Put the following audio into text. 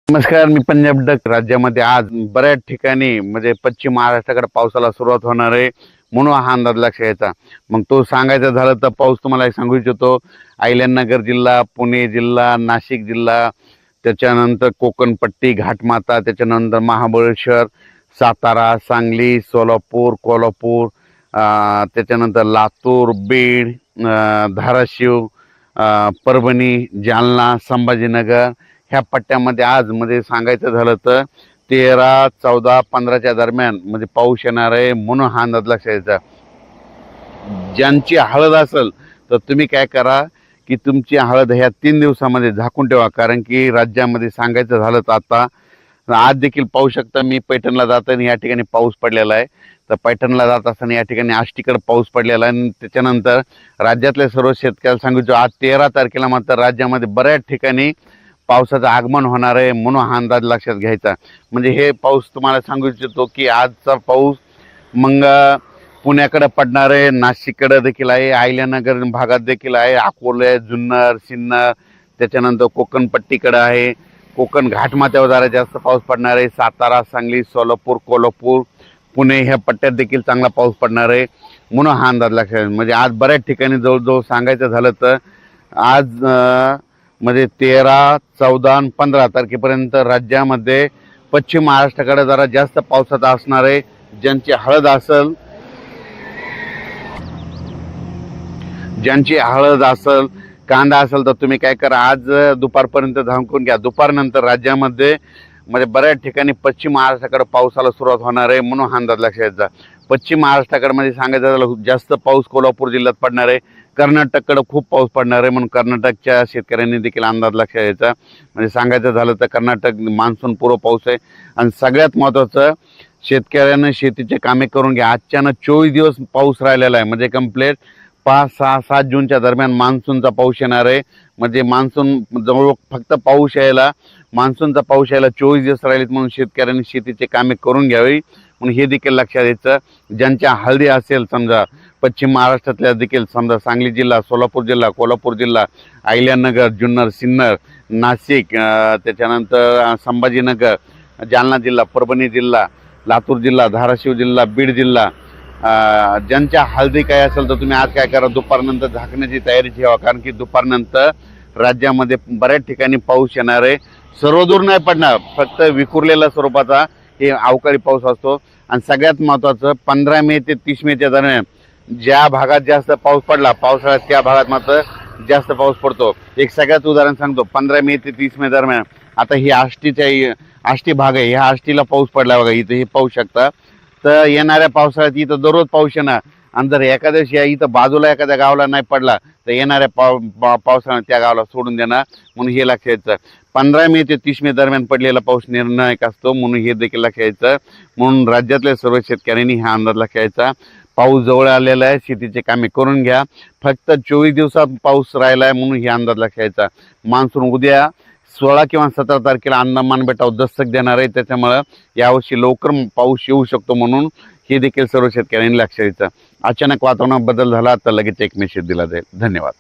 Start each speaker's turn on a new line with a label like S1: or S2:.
S1: नमस्कार, मी पंजाब डक. राज्यामध्ये आज बऱ्याच ठिकाणी म्हणजे पश्चिम महाराष्ट्राकडे पावसाला सुरुवात होणार आहे म्हणून हा अंदाज लक्षात यायचा. मग तो सांगायचं झालं तर पाऊस तुम्हाला सांगू इच्छितो. अहिल्यानगर जिल्हा, पुणे जिल्हा, नाशिक जिल्हा, त्याच्यानंतर कोकणपट्टी, घाटमाता, त्याच्यानंतर महाबळेश्वर, सातारा, सांगली, सोलापूर, कोल्हापूर, त्याच्यानंतर लातूर, बीड, धाराशिव, परभणी, जालना, संभाजीनगर ह्या पट्ट्यामध्ये आज म्हणजे सांगायचं झालं तर 13, 14, 15च्या दरम्यान म्हणजे पाऊस येणार आहे म्हणून हा अंदाज लक्षात यायचा. ज्यांची हळद असेल तर तुम्ही काय करा की तुमची हळद ह्या 3 दिवसामध्ये झाकून ठेवा. कारण की राज्यामध्ये सांगायचं झालं तर आता आज देखील पाहू शकता, मी पैठणला जाताना या ठिकाणी पाऊस पडलेला आहे. तर पैठणला जात असताना या ठिकाणी आष्टीकडे पाऊस पडलेला आहे. आणि त्याच्यानंतर राज्यातल्या सर्व शेतकऱ्याला सांगितलं आज 13 तारखेला मात्र राज्यामध्ये बऱ्याच ठिकाणी पावसाचं आगमन होणार आहे म्हणून हा अंदाज लक्षात घ्यायचा. म्हणजे हे पाऊस तुम्हाला सांगू इच्छितो की आजचा पाऊस मग पुण्याकडे पडणार आहे, नाशिककडे देखील आहे, अहिल्यानगर भागात देखील आहे, अकोले, जुन्नर, सिन्नर, त्याच्यानंतर कोकणपट्टीकडे आहे, कोकण घाटमाथ्यावर जरा जास्त पाऊस पडणार आहे. सातारा, सांगली, सोलापूर, कोल्हापूर, पुणे ह्या पट्ट्यात देखील चांगला पाऊस पडणार आहे म्हणून हा अंदाज लक्षात. म्हणजे आज बऱ्याच ठिकाणी जवळजवळ सांगायचं झालं तर आज म्हणजे 13, 14 आणि 15 तारखेपर्यंत राज्यामध्ये पश्चिम महाराष्ट्राकडे जरा जास्त पावसाचा असणार आहे. ज्यांची हळद असेल, कांदा असेल तर तुम्ही काय करा, आज दुपारपर्यंत झाकून घ्या. दुपारनंतर राज्यामध्ये म्हणजे बऱ्याच ठिकाणी पश्चिम महाराष्ट्राकडे पावसाला सुरुवात होणार आहे म्हणून हा अंदाज लक्षात यायचा. पश्चिम महाराष्ट्राकडे म्हणजे सांगायचं झालं जास्त पाऊस कोल्हापूर जिल्ह्यात पडणार आहे. कर्नाटककडे खूप पाऊस पडणार आहे म्हणून कर्नाटकच्या शेतकऱ्यांनी देखील अंदाज लक्षात यायचा. म्हणजे सांगायचं झालं तर कर्नाटक मान्सून पूर्व पाऊस आहे. आणि सगळ्यात महत्त्वाचं, शेतकऱ्यांना शेतीचे कामे करून घ्या. आजच्यानं 24 दिवस पाऊस राहिलेला आहे. म्हणजे कंप्लीट 5, 6, 7 जूनच्या दरम्यान मान्सूनचा पाऊस येणार आहे. म्हणजे मान्सून जवळ फक्त मान्सूनचा पाऊस यायला 24 दिवस राहिलेत म्हणून शेतकऱ्यांनी शेतीचे कामे करून घ्यावी म्हणून हे देखील लक्षात यायचं. ज्यांच्या हळदी असेल समजा पश्चिम महाराष्ट्रातल्या देखील समजा सांगली जिल्हा, सोलापूर जिल्हा, कोल्हापूर जिल्हा, अहिल्यानगर, जुन्नर, सिन्नर, नाशिक, त्याच्यानंतर संभाजीनगर, जालना जिल्हा, परभणी जिल्हा, लातूर जिल्हा, धाराशिव जिल्हा, बीड जिल्हा, ज्यांच्या हळदी काय असेल तर तुम्ही आज काय करा, दुपारनंतर झाकण्याची तयारी ठेवा. कारण की दुपारनंतर राज्यामध्ये बऱ्याच ठिकाणी पाऊस येणार आहे. सर्वदूर नाही पडणार, फक्त विखुरलेल्या स्वरूपाचा हे अवकाळी पाऊस असतो. आणि सगळ्यात महत्त्वाचं 15 मे ते 30 मेच्या दरम्यान ज्या भागात जास्त पाऊस पडला पावसाळ्यात त्या भागात मात्र जास्त पाऊस पडतो. एक सगळ्यात उदाहरण सांगतो. 15 मे ते 30 मे दरम्यान आता ही आष्टी भाग आहे, ह्या आष्टीला पाऊस पडला बघा, इथं हे पाहू शकता. तर येणाऱ्या पावसाळ्यात इथं दररोज पाऊस येणार. आणि जर एखाद्या दिवशी इथं बाजूला एखाद्या गावाला नाही पडला तर येणाऱ्या पावसाळ्यात त्या गावाला सोडून देणार म्हणून हे लक्षात यायचं. 15 मे ते 30 मे दरम्यान पडलेला पाऊस निर्णायक असतो म्हणून हे देखील लक्षात यायचं. म्हणून राज्यातल्या सर्व शेतकऱ्यांनी हा अंदाज लक्षात यायचा. पाऊस जवळ आलेला आहे, शेतीचे कामे करून घ्या. फक्त 24 दिवसात पाऊस राहिला आहे म्हणून हे अंदाज लक्षात यायचा. मान्सून उद्या 16 किंवा 17 तारखेला अंदमान बेटावर दस्तक देणार आहे. त्याच्यामुळं यावर्षी लवकर पाऊस येऊ शकतो म्हणून हे देखील सर्व शेतकऱ्यांनी लक्षात यायचं. अचानक वातावरणात बदल झाला तर लगेच एक मेसेज दिला जाईल. धन्यवाद.